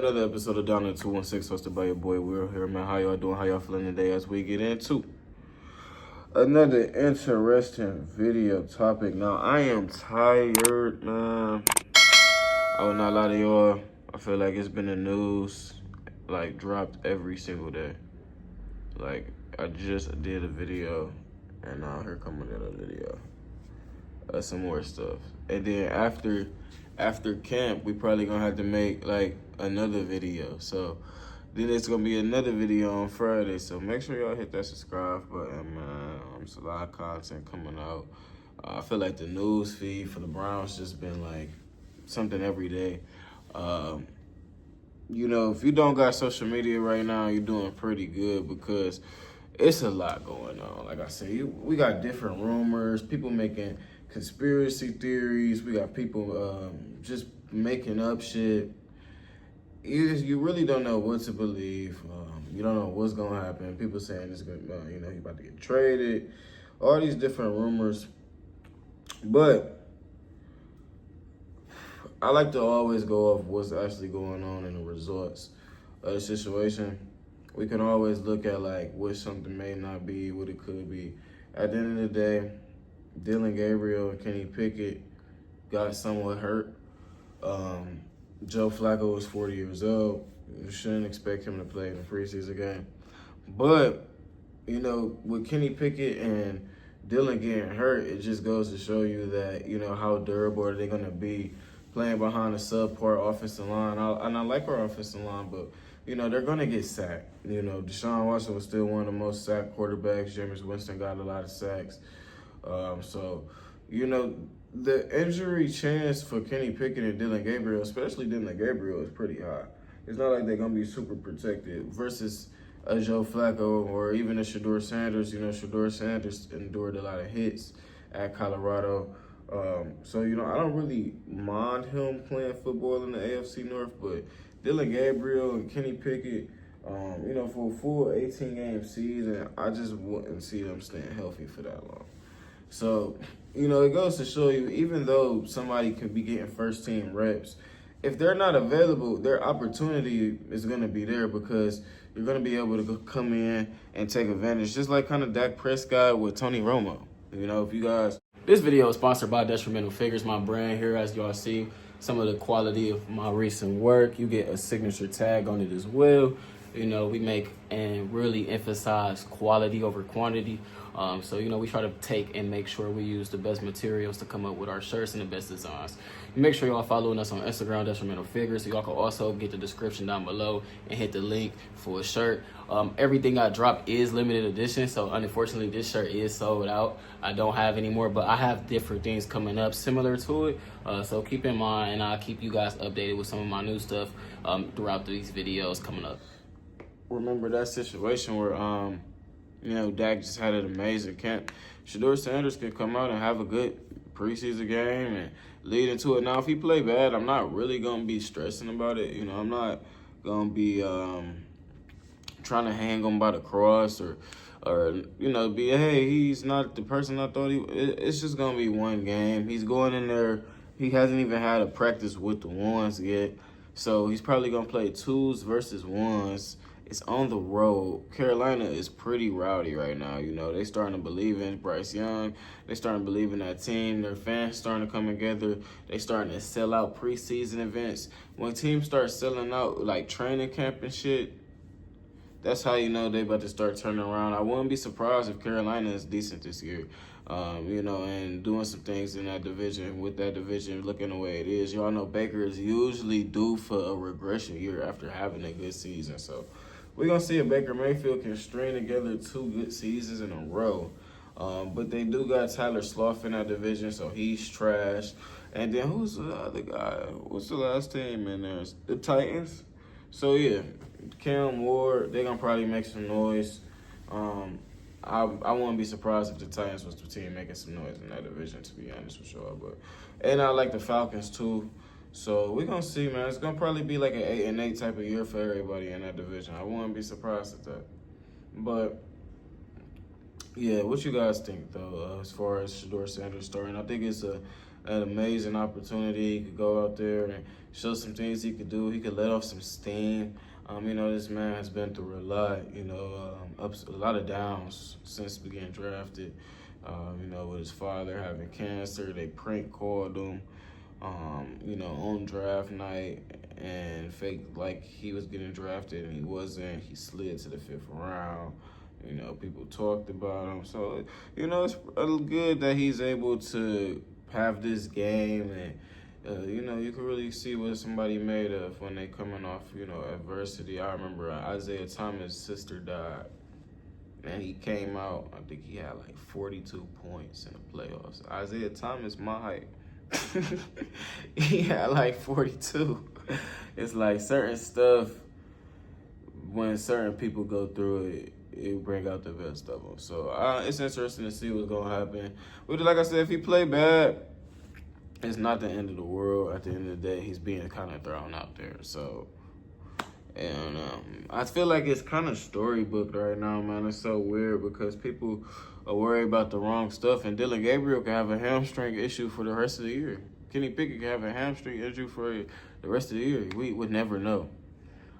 another episode of Down at 216 hosted by your boy Will here, man. How y'all doing? How y'all feeling today as we get into another interesting video topic? Now, I am tired, man. I will not lie to y'all. I feel like it's been the news, like, dropped every single day. Like, I just did a video, and now here come another video. Some more stuff. And then after camp, we probably gonna have to make like another video. So then it's gonna be another video on Friday. So make sure y'all hit that subscribe button, man. There's a lot of content coming out. I feel like the news feed for the Browns just been like something every day. You know, if you don't got social media right now, you're doing pretty good because it's a lot going on. Like I said, we got different rumors, people making conspiracy theories. We got people just making up shit. You really don't know what to believe. You don't know what's gonna happen. People saying it's gonna, he's about to get traded. All these different rumors. But I like to always go off what's actually going on in the results of the situation. We can always look at like what something may not be, what it could be. At the end of the day, Dillon Gabriel and Kenny Pickett got somewhat hurt. Joe Flacco is 40 years old. You shouldn't expect him to play in the preseason game. But, you know, with Kenny Pickett and Dillon getting hurt, it just goes to show you that, you know, how durable are they going to be playing behind a subpar offensive line. And I like our offensive line, but, you know, they're going to get sacked. You know, Deshaun Watson was still one of the most sacked quarterbacks. Jameis Winston got a lot of sacks. So, you know, the injury chance for Kenny Pickett and Dillon Gabriel, especially Dillon Gabriel, is pretty high. It's not like they're going to be super protected versus a Joe Flacco or even a Shedeur Sanders. You know, Shedeur Sanders endured a lot of hits at Colorado. So, you know, I don't really mind him playing football in the AFC North, but Dillon Gabriel and Kenny Pickett, you know, for a full 18-game season, I just wouldn't see them staying healthy for that long. So, you know, it goes to show you, even though somebody could be getting first-team reps, if they're not available, their opportunity is going to be there because you're going to be able to come in and take advantage, just like kind of Dak Prescott with Tony Romo. You know, if you guys... This video is sponsored by Detrimental Figures, my brand here. As y'all see, some of the quality of my recent work. You get a signature tag on it as well. You know, we make and really emphasize quality over quantity. So, you know, we try to take and make sure we use the best materials to come up with our shirts and the best designs. Make sure y'all following us on Instagram, Detrimental Figures. So y'all can also get the description down below and hit the link for a shirt. Everything I drop is limited edition. So unfortunately, this shirt is sold out. I don't have any more, but I have different things coming up similar to it. So keep in mind, and I'll keep you guys updated with some of my new stuff throughout these videos coming up. Remember that situation where, you know, Dak just had an amazing camp. Shedeur Sanders can come out and have a good preseason game and lead into it. Now, if he play bad, I'm not really going to be stressing about it. You know, I'm not going to be trying to hang him by the cross or you know, be, hey, he's not the person I thought he was. It's just going to be one game. He's going in there. He hasn't even had a practice with the ones yet. So he's probably going to play twos versus ones. It's on the road. Carolina is pretty rowdy right now. You know, they starting to believe in Bryce Young. They starting to believe in that team. Their fans starting to come together. They starting to sell out preseason events. When teams start selling out, like, training camp and shit, that's how you know they about to start turning around. I wouldn't be surprised if Carolina is decent this year. You know, and doing some things in that division, with that division looking the way it is. Y'all know Baker is usually due for a regression year after having a good season. So we're going to see if Baker Mayfield can string together 2 good seasons in a row. But they do got Tyler Sloth in that division, so he's trash. And then who's the other guy? What's the last team in there? The Titans. So, yeah, Cam Ward, they're going to probably make some noise. I wouldn't be surprised if the Titans was the team making some noise in that division, to be honest with y'all. And I like the Falcons, too. So we're going to see, man. It's going to probably be like an 8-8 type of year for everybody in that division. I wouldn't be surprised at that. But, yeah, what you guys think, though, as far as Shedeur Sanders starting? I think it's an amazing opportunity. He could go out there and show some things he could do. He could let off some steam. You know, this man has been through a lot, you know, ups, a lot of downs since being drafted. You know, with his father having cancer, they prank called him, you know, on draft night and faked like he was getting drafted and he wasn't. He slid to the 5th round. You know, people talked about him. So, you know, it's good that he's able to have this game and, you know, you can really see what somebody made of when they coming off, you know, adversity. I remember Isaiah Thomas' sister died, and he came out, I think he had like 42 points in the playoffs. Isaiah Thomas, my height, he had like 42. It's like certain stuff, when certain people go through it, it bring out the best of them. So it's interesting to see what's going to happen. But like I said, if he play bad, it's not the end of the world. At the end of the day, he's being kind of thrown out there. So, and I feel like it's kind of storybooked right now, man. It's so weird because people are worried about the wrong stuff. And Dylan Gabriel can have a hamstring issue for the rest of the year. Kenny Pickett can have a hamstring issue for the rest of the year. We would never know.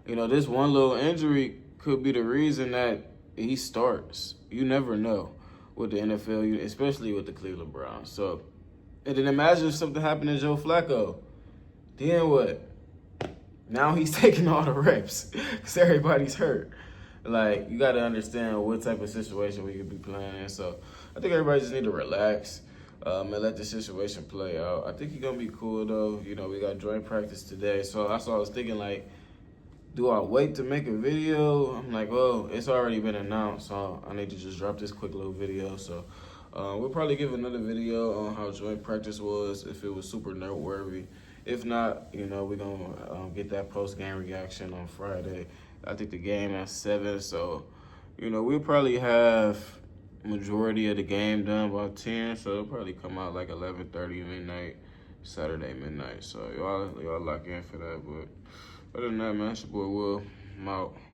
You know, this one little injury could be the reason that he starts. You never know with the NFL, especially with the Cleveland Browns. So, and then imagine if something happened to Joe Flacco. Then what? Now he's taking all the reps because everybody's hurt. Like, you got to understand what type of situation we could be playing in. So, I think everybody just need to relax and let the situation play out. I think he's going to be cool, though. You know, we got joint practice today. So, that's what I was thinking, like, do I wait to make a video? I'm like, well, it's already been announced, so I need to just drop this quick little video. So, we'll probably give another video on how joint practice was, if it was super noteworthy. If not, you know, we're going to get that post-game reaction on Friday. I think the game at 7, so, you know, we'll probably have majority of the game done by 10, so it'll probably come out like 11:30 midnight, Saturday midnight. So y'all lock in for that. But other than that, man, it's your boy Will. I'm out.